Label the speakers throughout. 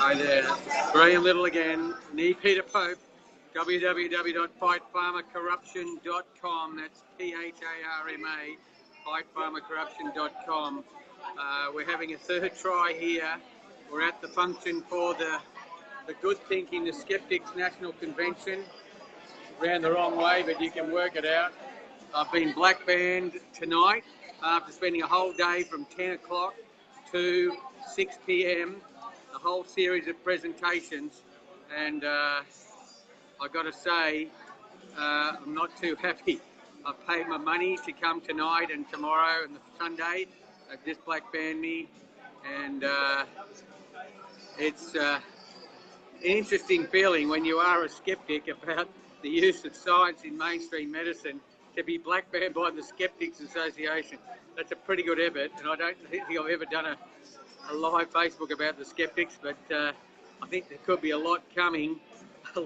Speaker 1: Hi there, Graham Little again, knee Peter Pope, www.fightpharmacorruption.com, that's PHARMA, fightpharmacorruption.com. We're having a third try here. We're at the function for the Good Thinking, the Skeptics National Convention. Ran the wrong way, but you can work it out. I've been black banned tonight after spending a whole day from 10 o'clock to 6 p.m, a whole series of presentations, and I've got to say, I'm not too happy. I've paid my money to come tonight and tomorrow and Sunday. They've just black banned me, and it's an interesting feeling when you are a skeptic about the use of science in mainstream medicine to be black banned by the Skeptics Association. That's a pretty good effort, and I don't think I've ever done a live Facebook about the skeptics, but I think there could be a lot coming. I'll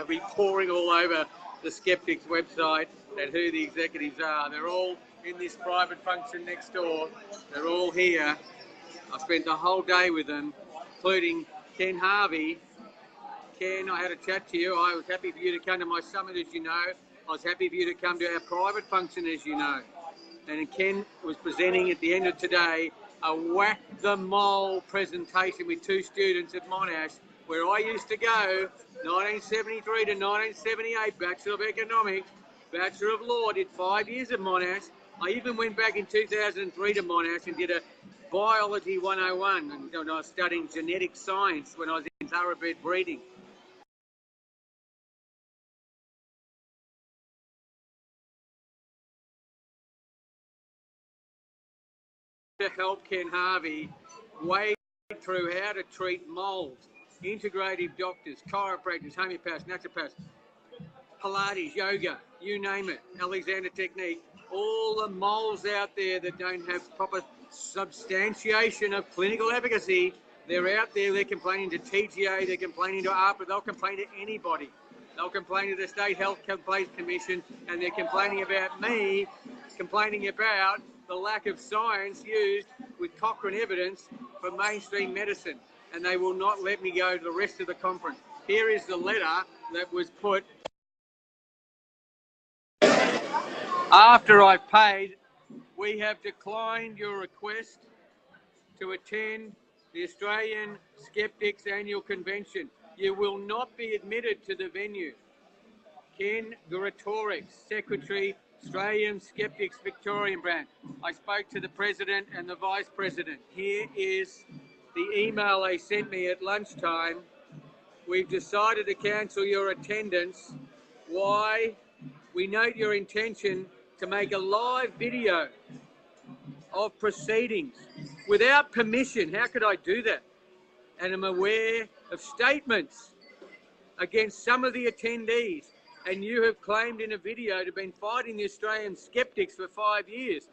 Speaker 1: be pouring all over the skeptics website and who the executives are. They're all in this private function next door. They're all here. I spent the whole day with them, including Ken Harvey. Ken, I had a chat to you. I was happy for you to come to my summit, as you know. I was happy for you to come to our private function, as you know. And Ken was presenting at the end of today a whack the mole presentation with two students at Monash, where I used to go, 1973 to 1978, Bachelor of Economics, Bachelor of Law, did 5 years at Monash. I even went back in 2003 to Monash and did a Biology 101, and I was studying genetic science when I was in thoroughbred breeding. To help Ken Harvey wade through how to treat moles, integrative doctors, chiropractors, homeopaths, naturopaths, Pilates, yoga, you name it, Alexander technique, all the moles out there that don't have proper substantiation of clinical efficacy, they're out there, they're complaining to TGA, they're complaining to AHPRA, they'll complain to anybody. They'll complain to the State Health Complaints Commission, and they're complaining about me, complaining about the lack of science used with Cochrane evidence for mainstream medicine, and they will not let me go to the rest of the conference. Here is the letter that was put after I've paid. We have declined your request to attend the Australian Skeptics Annual Convention. You will not be admitted to the venue. Ken Guratorix, Secretary, Australian Skeptics Victorian Branch. I spoke to the President and the Vice President. Here is the email they sent me at lunchtime. We've decided to cancel your attendance. Why? We note your intention to make a live video of proceedings without permission. How could I do that? And I'm aware of statements against some of the attendees. And you have claimed in a video to have been fighting the Australian skeptics for 5 years.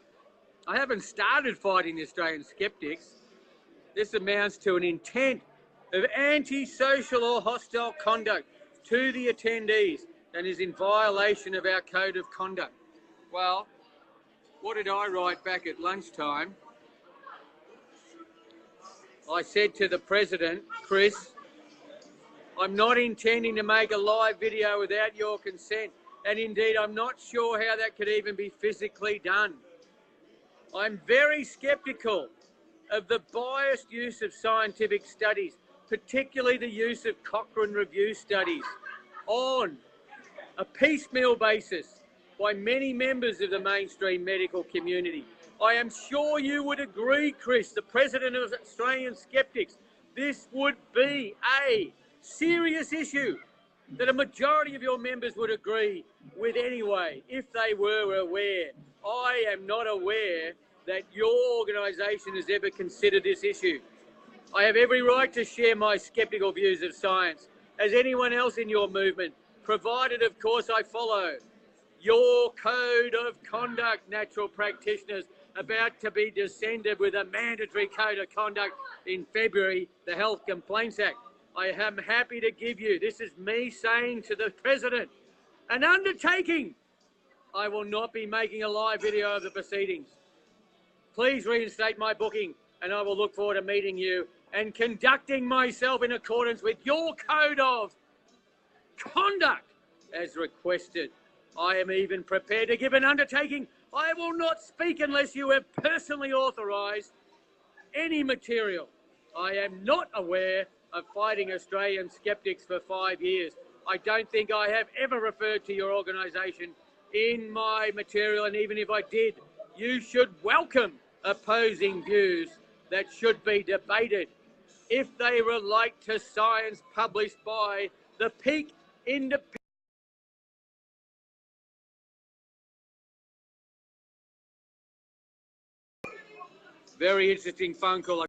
Speaker 1: I haven't started fighting the Australian skeptics. This amounts to an intent of anti-social or hostile conduct to the attendees and is in violation of our code of conduct. Well, what did I write back at lunchtime? I said to the President, Chris, I'm not intending to make a live video without your consent, and indeed I'm not sure how that could even be physically done. I'm very sceptical of the biased use of scientific studies, particularly the use of Cochrane review studies, on a piecemeal basis by many members of the mainstream medical community. I am sure you would agree, Chris, the President of Australian Skeptics, this would be a serious issue that a majority of your members would agree with anyway, if they were aware. I am not aware that your organisation has ever considered this issue. I have every right to share my sceptical views of science, as anyone else in your movement, provided, of course, I follow your code of conduct, natural practitioners, about to be descended with a mandatory code of conduct in February, the Health Complaints Act. I am happy to give you, this is me saying to the President, an undertaking. I will not be making a live video of the proceedings. Please reinstate my booking, and I will look forward to meeting you and conducting myself in accordance with your code of conduct as requested. I am even prepared to give an undertaking. I will not speak unless you have personally authorised any material. I am not aware of fighting Australian skeptics for 5 years. I don't think I have ever referred to your organisation in my material, and even if I did, you should welcome opposing views that should be debated if they relate to science published by the peak independent. Very interesting phone call. I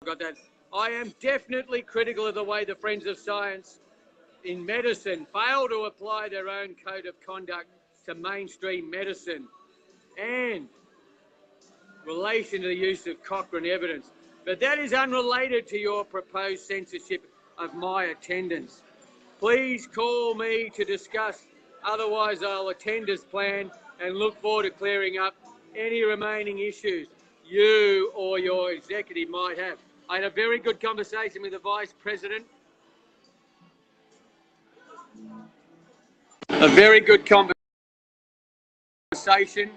Speaker 1: got that. I am definitely critical of the way the Friends of Science in medicine fail to apply their own code of conduct to mainstream medicine and relation to the use of Cochrane evidence. But that is unrelated to your proposed censorship of my attendance. Please call me to discuss, otherwise I'll attend as planned and look forward to clearing up any remaining issues you or your executive might have. I had a very good conversation with the Vice President. A very good conversation.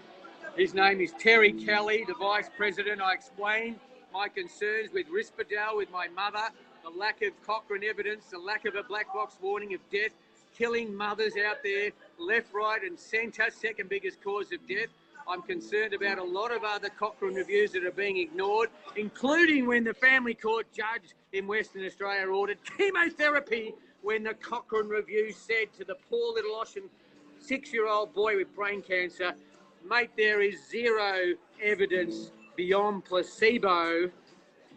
Speaker 1: His name is Terry Kelly, the Vice President. I explained my concerns with Risperdal with my mother, the lack of Cochrane evidence, the lack of a black box warning of death, killing mothers out there, left, right and centre, second biggest cause of death. I'm concerned about a lot of other Cochrane reviews that are being ignored, including when the family court judge in Western Australia ordered chemotherapy when the Cochrane review said to the poor little Ocean 6-year-old boy with brain cancer, mate, there is zero evidence beyond placebo.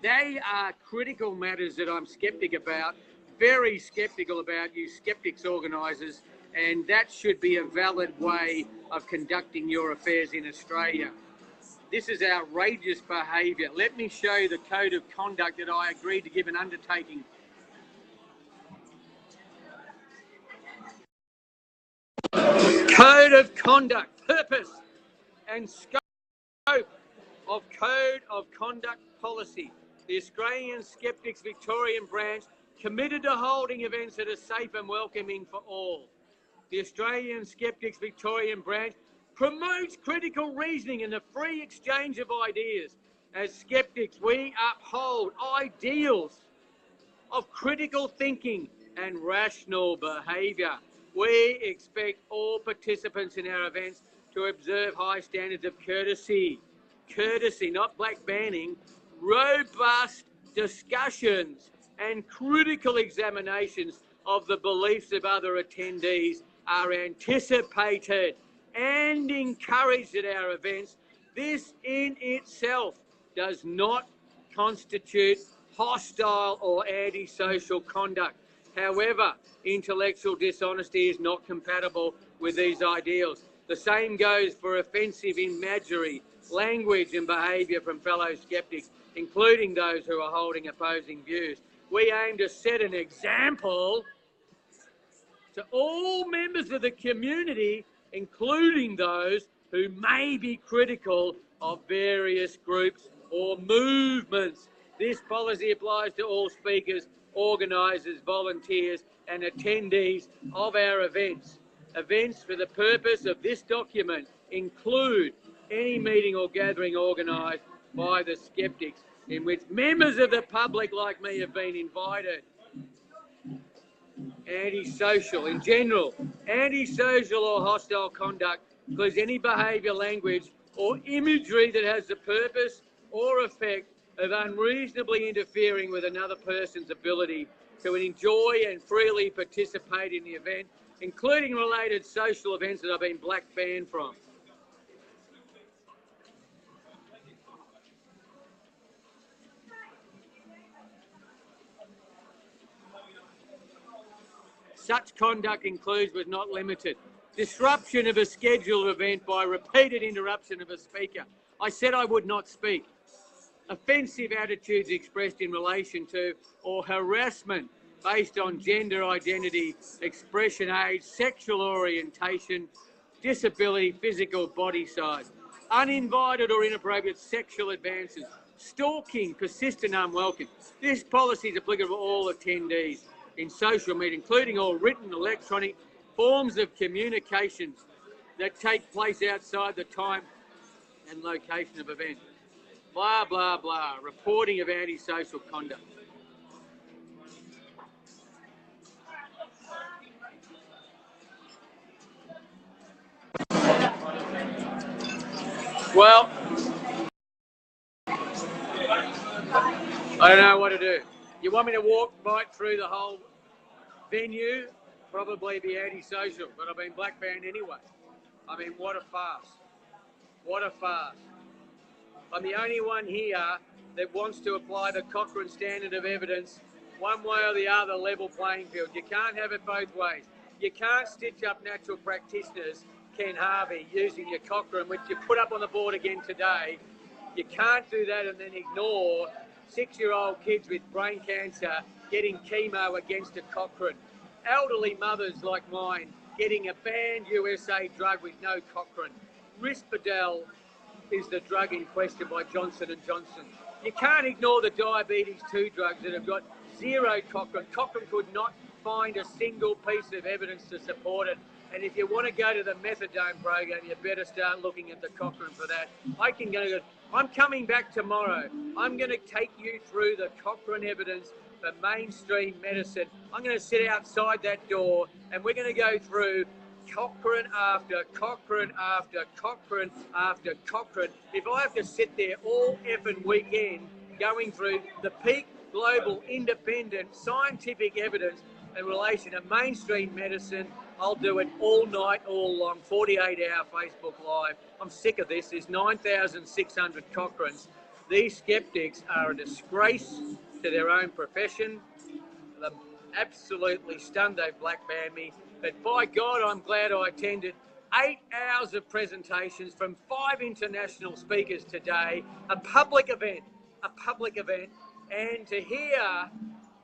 Speaker 1: They are critical matters that I'm sceptic about, very sceptical about, you skeptics organisers, and that should be a valid way of conducting your affairs in Australia. This is outrageous behaviour. Let me show you the code of conduct that I agreed to give an undertaking. Code of conduct, purpose and scope of Code of Conduct Policy. The Australian Skeptics Victorian branch committed to holding events that are safe and welcoming for all. The Australian Skeptics Victorian branch promotes critical reasoning and the free exchange of ideas. As skeptics, we uphold ideals of critical thinking and rational behaviour. We expect all participants in our events to observe high standards of courtesy, not black banning, robust discussions and critical examinations of the beliefs of other attendees are anticipated and encouraged at our events. This in itself does not constitute hostile or antisocial conduct. However, intellectual dishonesty is not compatible with these ideals. The same goes for offensive imagery, language and behaviour from fellow skeptics, including those who are holding opposing views. We aim to set an example to all members of the community, including those who may be critical of various groups or movements. This policy applies to all speakers, organisers, volunteers and attendees of our events. Events for the purpose of this document include any meeting or gathering organised by the skeptics in which members of the public like me have been invited. Antisocial in general. Antisocial or hostile conduct includes any behaviour, language or imagery that has the purpose or effect of unreasonably interfering with another person's ability to enjoy and freely participate in the event, including related social events that I've been black banned from. Such conduct includes, but not limited, disruption of a scheduled event by repeated interruption of a speaker. I said I would not speak. Offensive attitudes expressed in relation to or harassment based on gender identity, expression, age, sexual orientation, disability, physical body size, uninvited or inappropriate sexual advances, Stalking, persistent, unwelcome. This policy is applicable to all attendees in social media, including all written, electronic forms of communications that take place outside the time and location of event. Blah, blah, blah. Reporting of antisocial conduct. Well, I don't know what to do. You want me to walk right through the whole venue? Probably be antisocial, but I've been black banned anyway. I mean, what a farce. What a farce. I'm the only one here that wants to apply the Cochrane standard of evidence one way or the other, level playing field. You can't have it both ways. You can't stitch up natural practitioners, Ken Harvey, using your Cochrane, which you put up on the board again today. You can't do that and then ignore 6-year-old kids with brain cancer getting chemo against a Cochrane. Elderly mothers like mine getting a banned USA drug with no Cochrane. Risperdal is the drug in question by Johnson & Johnson. You can't ignore the diabetes 2 drugs that have got zero Cochrane. Cochrane could not find a single piece of evidence to support it. And if you want to go to the methadone program, you better start looking at the Cochrane for that. I'm coming back tomorrow. I'm going to take you through the Cochrane evidence for mainstream medicine. I'm going to sit outside that door and we're going to go through Cochrane after Cochrane after Cochrane after Cochrane. If I have to sit there all effing weekend going through the peak global independent scientific evidence in relation to mainstream medicine, I'll do it all night, all long, 48-hour Facebook Live. I'm sick of this. There's 9,600 Cochranes. These skeptics are a disgrace to their own profession. They're absolutely stunned they've black banned me. But by God, I'm glad I attended 8 hours of presentations from 5 international speakers today, a public event, and to hear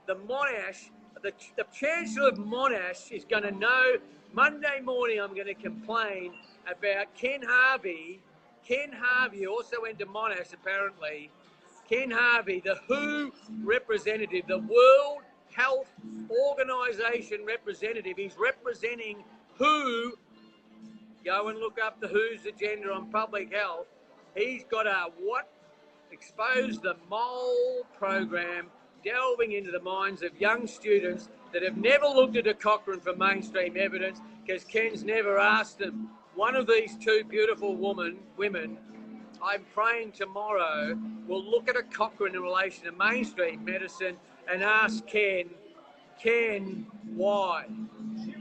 Speaker 1: the Monash, the Chancellor of Monash is going to know Monday morning I'm going to complain about Ken Harvey. Ken Harvey also went to Monash apparently. Ken Harvey, the WHO representative, the World Health Organization representative. He's representing WHO. Go and look up the WHO's agenda on public health. He's got a expose the mole program, delving into the minds of young students that have never looked at a Cochrane for mainstream evidence because Ken's never asked them. One of these 2 beautiful women, I'm praying tomorrow, will look at a Cochrane in relation to mainstream medicine and ask Ken, why?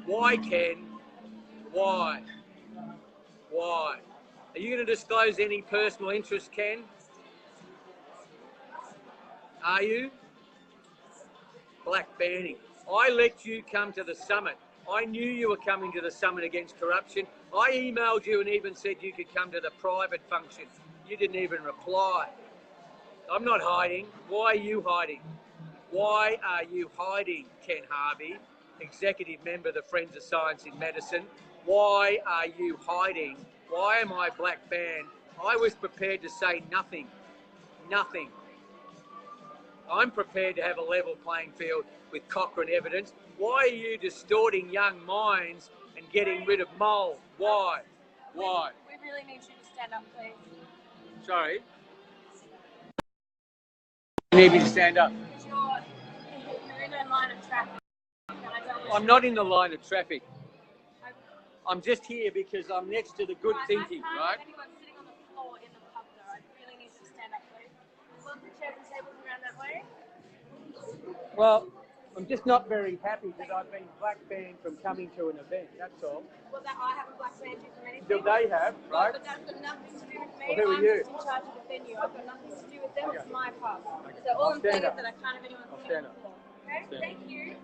Speaker 1: Why, Ken? Why? Why? Are you going to disclose any personal interest, Ken? Are you? Black banning. I let you come to the summit. I knew you were coming to the summit against corruption. I emailed you and even said you could come to the private function. You didn't even reply. I'm not hiding. Why are you hiding? Why are you hiding, Ken Harvey, executive member of the Friends of Science in Medicine? Why are you hiding? Why am I black banned? I was prepared to say nothing. Nothing. I'm prepared to have a level playing field with Cochrane evidence. Why are you distorting young minds and getting rid of mold? Why? Why?
Speaker 2: We really need you to stand up, please.
Speaker 1: Sorry? You need me to stand up?
Speaker 2: Because you're in a line of traffic.
Speaker 1: I'm not in the line of traffic. I'm just here because I'm next to the good thinking, right?
Speaker 2: Anyone sitting on the floor in the pub, though. I really need you to stand up, please. Move the chairs and tables around that way.
Speaker 1: Well, I'm just not very happy that I've been black banned from coming to an event, that's all.
Speaker 2: Well, I haven't black banned you from anything.
Speaker 1: Still they have, right?
Speaker 2: But that's got nothing to do with me.
Speaker 1: Well, who are you?
Speaker 2: I'm just in charge of the venue. I've got nothing to do with them.
Speaker 1: Okay.
Speaker 2: It's my pub. So all I'm saying is
Speaker 1: up.
Speaker 2: that I can't have anyone
Speaker 1: I'll
Speaker 2: sitting
Speaker 1: stand
Speaker 2: on the
Speaker 1: up.
Speaker 2: floor. Okay?
Speaker 1: Stand
Speaker 2: Thank you.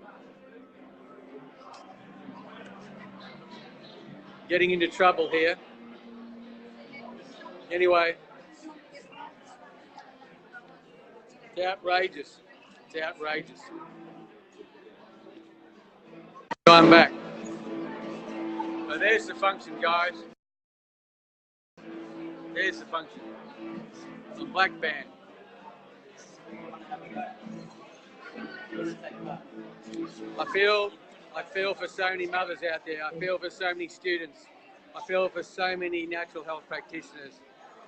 Speaker 1: Getting into trouble here. Anyway, it's outrageous. It's outrageous. I'm back. So there's the function, guys. There's the function. I'm black banned. I feel for so many mothers out there. I feel for so many students. I feel for so many natural health practitioners.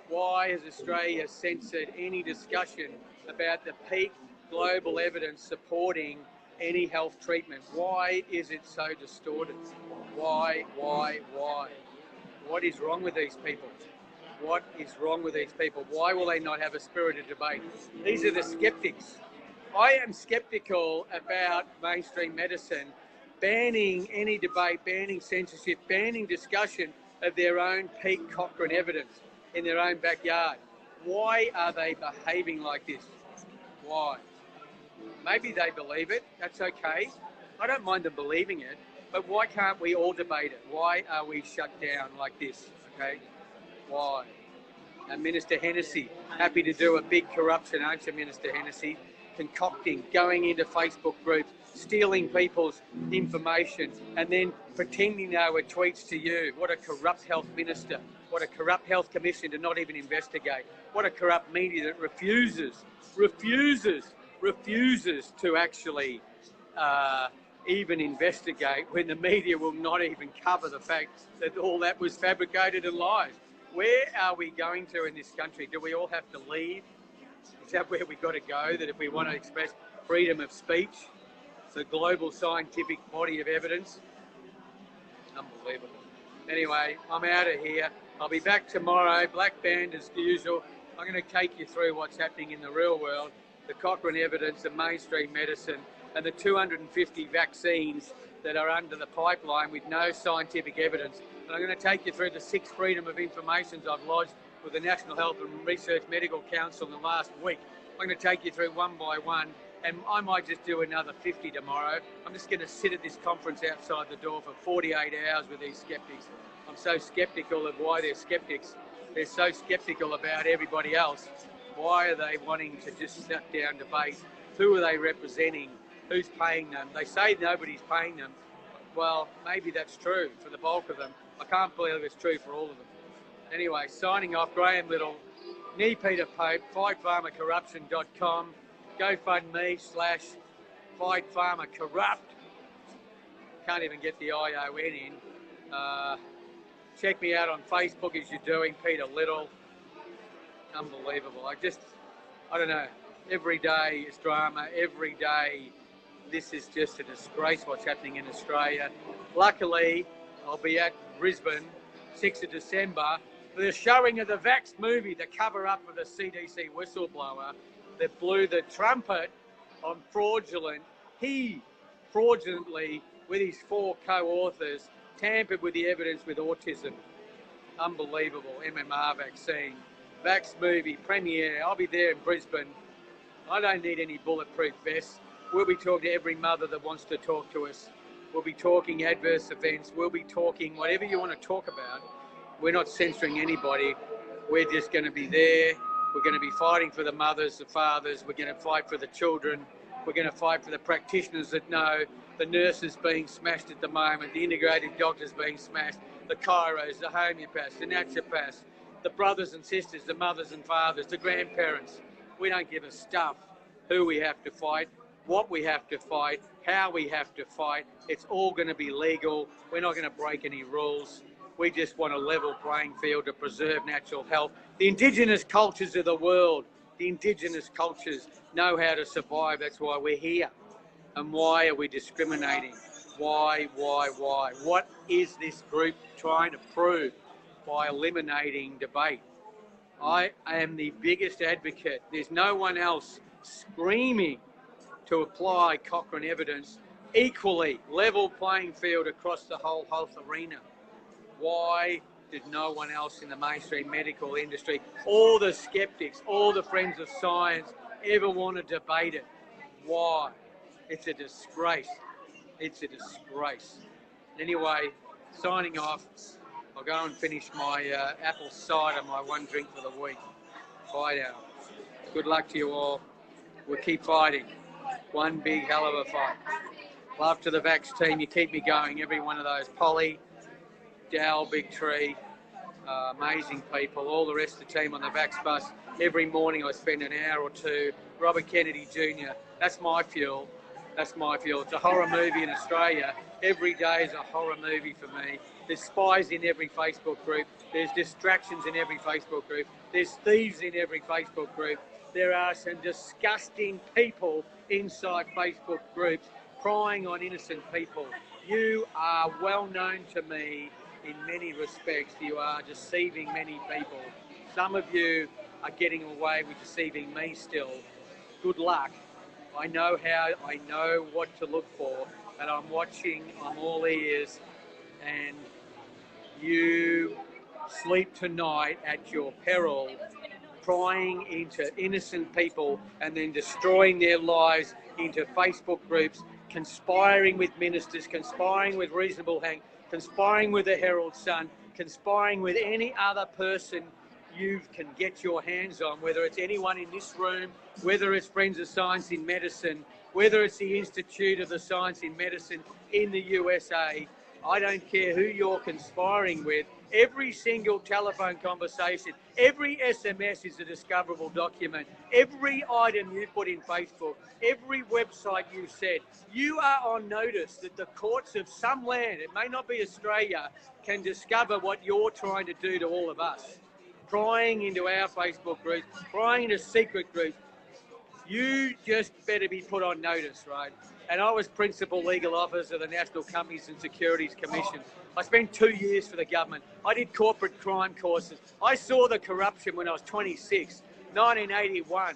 Speaker 1: Why has Australia censored any discussion about the peak global evidence supporting any health treatment? Why is it so distorted? Why? What is wrong with these people? What is wrong with these people? Why will they not have a spirited debate? These are the skeptics. I am skeptical about mainstream medicine banning any debate, banning censorship, banning discussion of their own peak Cochrane evidence in their own backyard. Why are they behaving like this? Why? Maybe they believe it. That's okay. I don't mind them believing it. But why can't we all debate it? Why are we shut down like this? Okay? Why? And Minister Hennessy, happy to do a big corruption, aren't you, Minister Hennessy? Concocting, going into Facebook groups, stealing people's information, and then pretending they were tweets to you. What a corrupt health minister. What a corrupt health commission to not even investigate. What a corrupt media that refuses to actually even investigate when the media will not even cover the fact that all that was fabricated and lies. Where are we going to in this country? Do we all have to leave? Is that where we've got to go? That if we want to express freedom of speech, the global scientific body of evidence? Unbelievable. Anyway, I'm out of here. I'll be back tomorrow, black band as usual. I'm going to take you through what's happening in the real world, the Cochrane evidence, the mainstream medicine, and the 250 vaccines that are under the pipeline with no scientific evidence. And I'm going to take you through the 6 freedom of informations I've lodged with the National Health and Research Medical Council in the last week. I'm going to take you through one by one, and I might just do another 50 tomorrow. I'm just going to sit at this conference outside the door for 48 hours with these skeptics. I'm so skeptical of why they're skeptics. They're so skeptical about everybody else. Why are they wanting to just shut down debate? Who are they representing? Who's paying them? They say nobody's paying them. Well, maybe that's true for the bulk of them. I can't believe it's true for all of them. Anyway, signing off, Graham Little, knee Peter Pope, fightpharmacorruption.com, GoFundMe/fightpharmacorrupt. Can't even get the ION in. Check me out on Facebook as you're doing, Peter Little. Unbelievable. I don't know. Every day is drama. Every day, this is just a disgrace what's happening in Australia. Luckily, I'll be at Brisbane, 6th of December, for the showing of the Vax movie, the cover-up of the CDC whistleblower that blew the trumpet on fraudulent. He fraudulently, with his 4 co-authors, tampered with the evidence with autism. Unbelievable. MMR vaccine. Vax movie premiere. I'll be there in Brisbane. I don't need any bulletproof vests. We'll be talking to every mother that wants to talk to us. We'll be talking adverse events. We'll be talking whatever you want to talk about. We're not censoring anybody. We're just going to be there. We're going to be fighting for the mothers, the fathers. We're going to fight for the children. We're going to fight for the practitioners that know, the nurses being smashed at the moment, the integrative doctors being smashed, the chiros, the homeopaths, the naturopaths, the brothers and sisters, the mothers and fathers, the grandparents. We don't give a stuff who we have to fight, what we have to fight, how we have to fight. It's all going to be legal. We're not going to break any rules. We just want a level playing field to preserve natural health. The indigenous cultures of the world, the indigenous cultures know how to survive. That's why we're here. And why are we discriminating? Why? What is this group trying to prove by eliminating debate? I am the biggest advocate. There's no one else screaming to apply Cochrane evidence equally, level playing field across the whole health arena. Why did no one else in the mainstream medical industry, all the skeptics, all the friends of science, ever want to debate it? Why? It's a disgrace. It's a disgrace. Anyway, signing off. I'll go and finish my apple cider, my one drink for the week. Bye now. Good luck to you all. We'll keep fighting. One big hell of a fight. Love to the Vax team. You keep me going. Every one of those. Polly, Dal, Big Tree. amazing people, all the rest of the team on the Vax bus. Every morning I spend an hour or two. Robert Kennedy Jr., that's my fuel. That's my fuel. It's a horror movie in Australia. Every day is a horror movie for me. There's spies in every Facebook group. There's distractions in every Facebook group. There's thieves in every Facebook group. There are some disgusting people inside Facebook groups prying on innocent people. You are well known to me in many respects. You are deceiving many people. Some of you are getting away with deceiving me still. Good luck. I know what to look for, and I'm watching, I'm all ears, and you sleep tonight at your peril, prying into innocent people and then destroying their lives into Facebook groups, conspiring with ministers, conspiring with Reasonable Hank, conspiring with the Herald Sun, conspiring with any other person you can get your hands on, whether it's anyone in this room, whether it's Friends of Science in Medicine, whether it's the Institute of the Science in Medicine in the USA. I don't care who you're conspiring with. Every single telephone conversation, every SMS is a discoverable document. Every item you put in Facebook, every website you said, you are on notice that the courts of some land, it may not be Australia, can discover what you're trying to do to all of us. Prying into our Facebook groups, prying into secret groups. You just better be put on notice, right? And I was Principal Legal Officer of the National Companies and Securities Commission. I spent 2 years for the government. I did corporate crime courses. I saw the corruption when I was 26, 1981.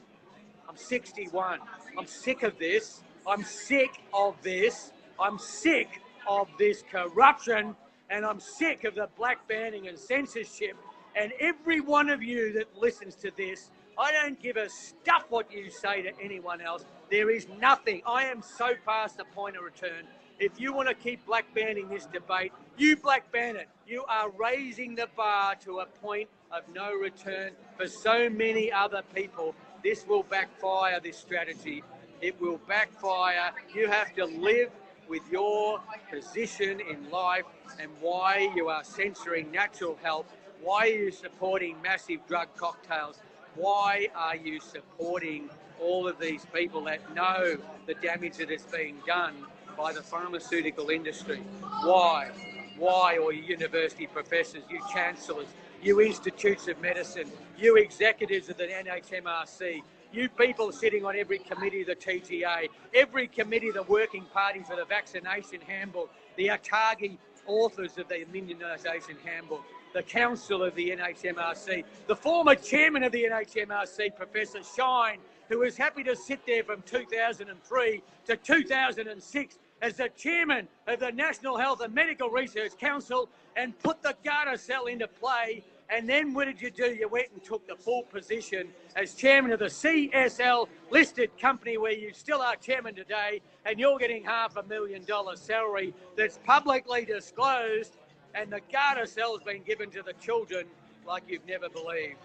Speaker 1: I'm 61. I'm sick of this. I'm sick of this. I'm sick of this corruption, and I'm sick of the black banning and censorship. And every one of you that listens to this, I don't give a stuff what you say to anyone else. There is nothing. I am so past the point of return. If you want to keep black banning this debate, you black ban it. You are raising the bar to a point of no return for so many other people. This will backfire, this strategy. It will backfire. You have to live with your position in life and why you are censoring natural health. Why are you supporting massive drug cocktails? Why are you supporting all of these people that know the damage that is being done by the pharmaceutical industry? Why? Why, all you university professors, you chancellors, you institutes of medicine, you executives of the NHMRC, you people sitting on every committee of the TGA, every committee of the Working Party for the Vaccination Handbook, the ATAGI authors of the Immunisation Handbook, the Council of the NHMRC, the former chairman of the NHMRC, Professor Shine, who was happy to sit there from 2003 to 2006 as the chairman of the National Health and Medical Research Council and put the Gardasil into play. And then what did you do? You went and took the full position as chairman of the CSL listed company where you still are chairman today, and you're getting $500,000 salary that's publicly disclosed, and the Gardasil has been given to the children like you've never believed.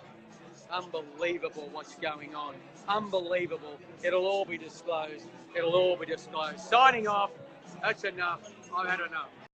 Speaker 1: Unbelievable what's going on. Unbelievable. It'll all be disclosed. It'll all be disclosed. Signing off. That's enough. I've had enough.